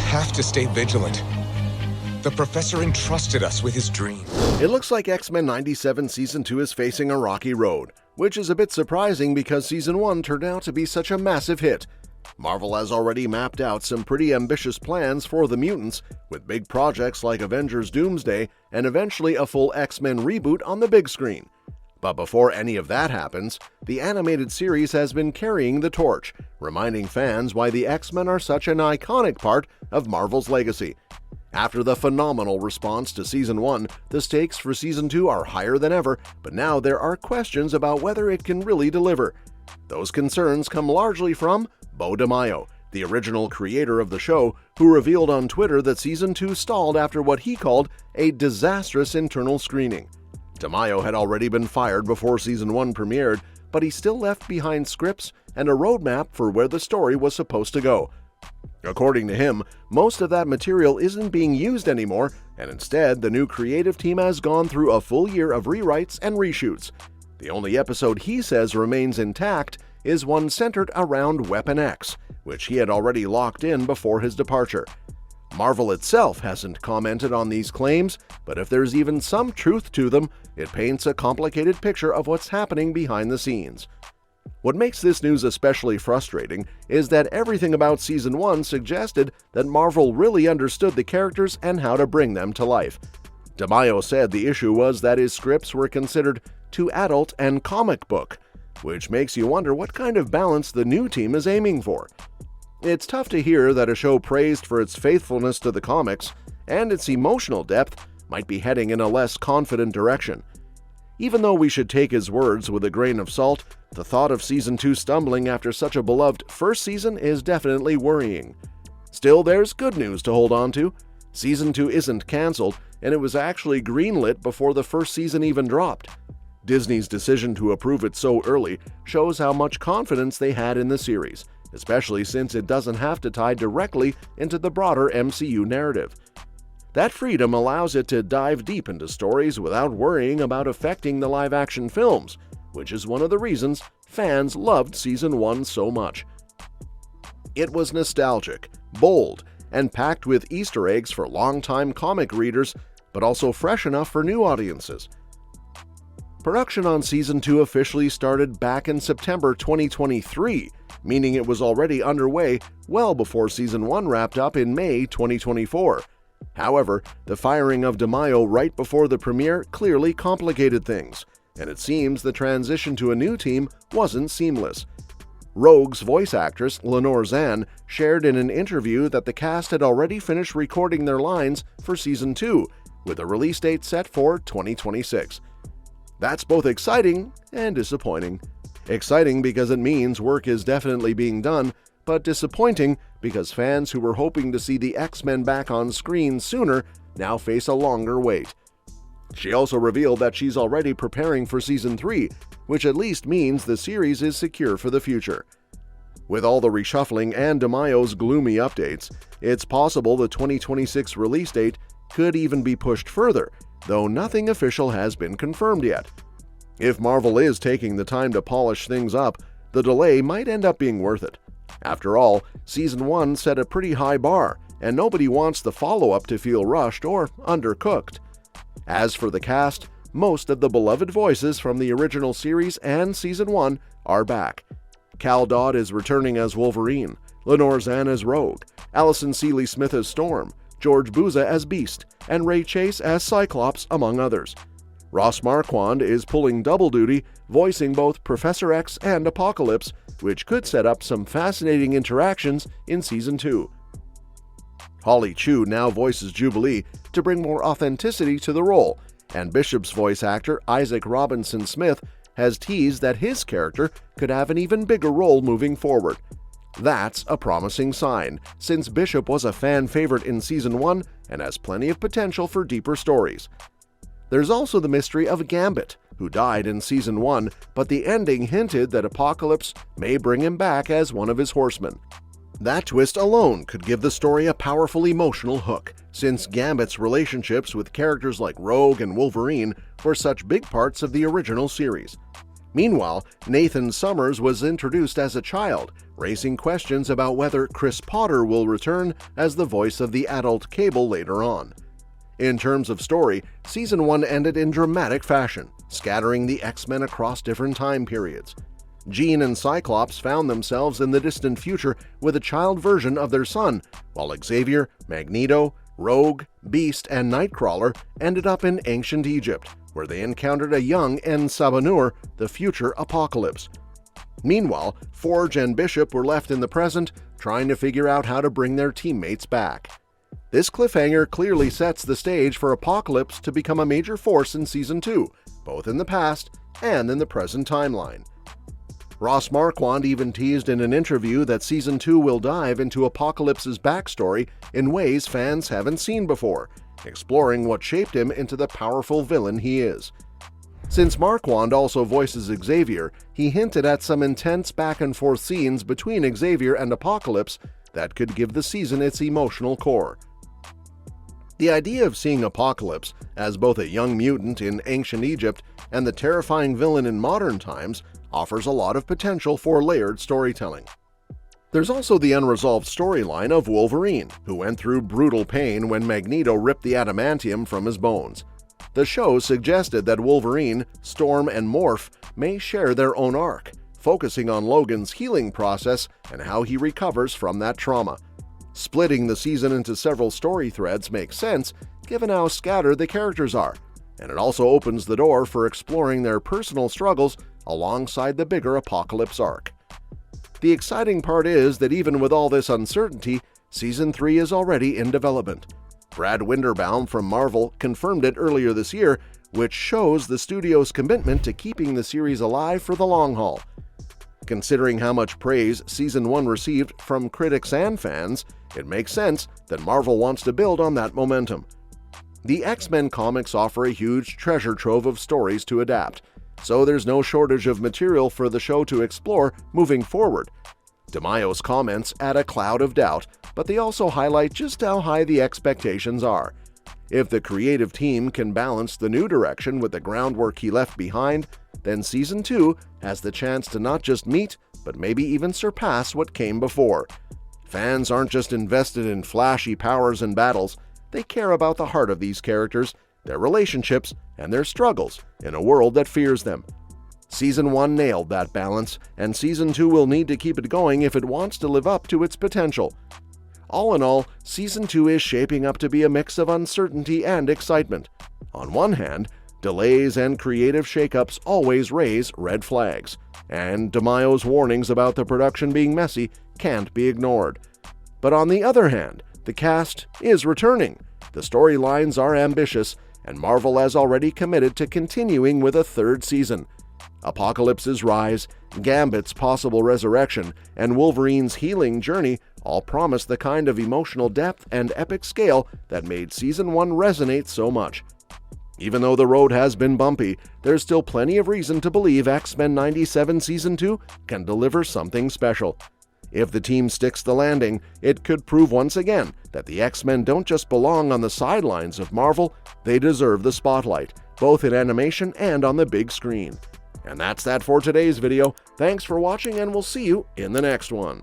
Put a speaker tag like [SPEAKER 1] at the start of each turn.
[SPEAKER 1] have to stay vigilant. The professor entrusted us with his dream.
[SPEAKER 2] It looks like X-Men 97 Season 2 is facing a rocky road, which is a bit surprising because Season 1 turned out to be such a massive hit. Marvel has already mapped out some pretty ambitious plans for the mutants, with big projects like Avengers Doomsday and eventually a full X-Men reboot on the big screen. But before any of that happens, the animated series has been carrying the torch, reminding fans why the X-Men are such an iconic part of Marvel's legacy. After the phenomenal response to Season 1, the stakes for Season 2 are higher than ever, but now there are questions about whether it can really deliver. Those concerns come largely from Beau DeMaio, the original creator of the show, who revealed on Twitter that Season 2 stalled after what he called a disastrous internal screening. DeMaio had already been fired before Season 1 premiered, but he still left behind scripts and a roadmap for where the story was supposed to go. According to him, most of that material isn't being used anymore, and instead the new creative team has gone through a full year of rewrites and reshoots. The only episode he says remains intact is one centered around Weapon X, which he had already locked in before his departure. Marvel itself hasn't commented on these claims, but if there's even some truth to them, it paints a complicated picture of what's happening behind the scenes. What makes this news especially frustrating is that everything about Season 1 suggested that Marvel really understood the characters and how to bring them to life. DeMaio said the issue was that his scripts were considered too adult and comic book, which makes you wonder what kind of balance the new team is aiming for. It's tough to hear that a show praised for its faithfulness to the comics and its emotional depth might be heading in a less confident direction. Even though we should take his words with a grain of salt, the thought of Season 2 stumbling after such a beloved first season is definitely worrying. Still, there's good news to hold on to. Season 2 isn't cancelled, and it was actually greenlit before the first season even dropped. Disney's decision to approve it so early shows how much confidence they had in the series, especially since it doesn't have to tie directly into the broader MCU narrative. That freedom allows it to dive deep into stories without worrying about affecting the live-action films, which is one of the reasons fans loved Season 1 so much. It was nostalgic, bold, and packed with Easter eggs for longtime comic readers, but also fresh enough for new audiences. Production on Season 2 officially started back in September 2023, meaning it was already underway well before Season 1 wrapped up in May 2024. However, the firing of DeMaio right before the premiere clearly complicated things, and it seems the transition to a new team wasn't seamless. Rogue's voice actress, Lenore Zann, shared in an interview that the cast had already finished recording their lines for Season 2, with a release date set for 2026. That's both exciting and disappointing. Exciting because it means work is definitely being done, but disappointing because fans who were hoping to see the X-Men back on screen sooner now face a longer wait. She also revealed that she's already preparing for Season 3, which at least means the series is secure for the future. With all the reshuffling and DeMaio's gloomy updates, it's possible the 2026 release date could even be pushed further, though nothing official has been confirmed yet. If Marvel is taking the time to polish things up, the delay might end up being worth it. After all, Season 1 set a pretty high bar, and nobody wants the follow-up to feel rushed or undercooked. As for the cast, most of the beloved voices from the original series and Season 1 are back. Cal Dodd is returning as Wolverine, Lenore Zann as Rogue, Allison Seeley-Smith as Storm, George Buza as Beast, and Ray Chase as Cyclops, among others. Ross Marquand is pulling double duty, voicing both Professor X and Apocalypse, which could set up some fascinating interactions in Season 2. Holly Chu now voices Jubilee to bring more authenticity to the role, and Bishop's voice actor Isaac Robinson Smith has teased that his character could have an even bigger role moving forward. That's a promising sign, since Bishop was a fan favorite in Season 1 and has plenty of potential for deeper stories. There's also the mystery of Gambit, who died in Season 1, but the ending hinted that Apocalypse may bring him back as one of his horsemen. That twist alone could give the story a powerful emotional hook, since Gambit's relationships with characters like Rogue and Wolverine were such big parts of the original series. Meanwhile, Nathan Summers was introduced as a child, raising questions about whether Chris Potter will return as the voice of the adult Cable later on. In terms of story, Season 1 ended in dramatic fashion, scattering the X-Men across different time periods. Jean and Cyclops found themselves in the distant future with a child version of their son, while Xavier, Magneto, Rogue, Beast, and Nightcrawler ended up in ancient Egypt, where they encountered a young En-Sabanur, the future Apocalypse. Meanwhile, Forge and Bishop were left in the present, trying to figure out how to bring their teammates back. This cliffhanger clearly sets the stage for Apocalypse to become a major force in Season 2, both in the past and in the present timeline. Ross Marquand even teased in an interview that Season 2 will dive into Apocalypse's backstory in ways fans haven't seen before, exploring what shaped him into the powerful villain he is. Since Marquand also voices Xavier, he hinted at some intense back-and-forth scenes between Xavier and Apocalypse that could give the season its emotional core. The idea of seeing Apocalypse as both a young mutant in ancient Egypt and the terrifying villain in modern times offers a lot of potential for layered storytelling. There's also the unresolved storyline of Wolverine, who went through brutal pain when Magneto ripped the adamantium from his bones. The show suggested that Wolverine, Storm, and Morph may share their own arc, focusing on Logan's healing process and how he recovers from that trauma. Splitting the season into several story threads makes sense, given how scattered the characters are, and it also opens the door for exploring their personal struggles alongside the bigger Apocalypse arc. The exciting part is that even with all this uncertainty, Season 3 is already in development. Brad Winderbaum from Marvel confirmed it earlier this year, which shows the studio's commitment to keeping the series alive for the long haul. Considering how much praise Season 1 received from critics and fans, it makes sense that Marvel wants to build on that momentum. The X-Men comics offer a huge treasure trove of stories to adapt, so there's no shortage of material for the show to explore moving forward. DeMaio's comments add a cloud of doubt, but they also highlight just how high the expectations are. If the creative team can balance the new direction with the groundwork he left behind, then Season 2 has the chance to not just meet, but maybe even surpass what came before. Fans aren't just invested in flashy powers and battles, they care about the heart of these characters, their relationships, and their struggles in a world that fears them. Season 1 nailed that balance, and Season 2 will need to keep it going if it wants to live up to its potential. All in all, Season 2 is shaping up to be a mix of uncertainty and excitement. On one hand, delays and creative shakeups always raise red flags, and DeMaio's warnings about the production being messy can't be ignored. But on the other hand, the cast is returning, the storylines are ambitious, and Marvel has already committed to continuing with a third season. Apocalypse's rise, Gambit's possible resurrection, and Wolverine's healing journey all promise the kind of emotional depth and epic scale that made Season 1 resonate so much. Even though the road has been bumpy, there's still plenty of reason to believe X-Men 97 Season 2 can deliver something special. If the team sticks the landing, it could prove once again that the X-Men don't just belong on the sidelines of Marvel, they deserve the spotlight, both in animation and on the big screen. And that's that for today's video. Thanks for watching, and we'll see you in the next one.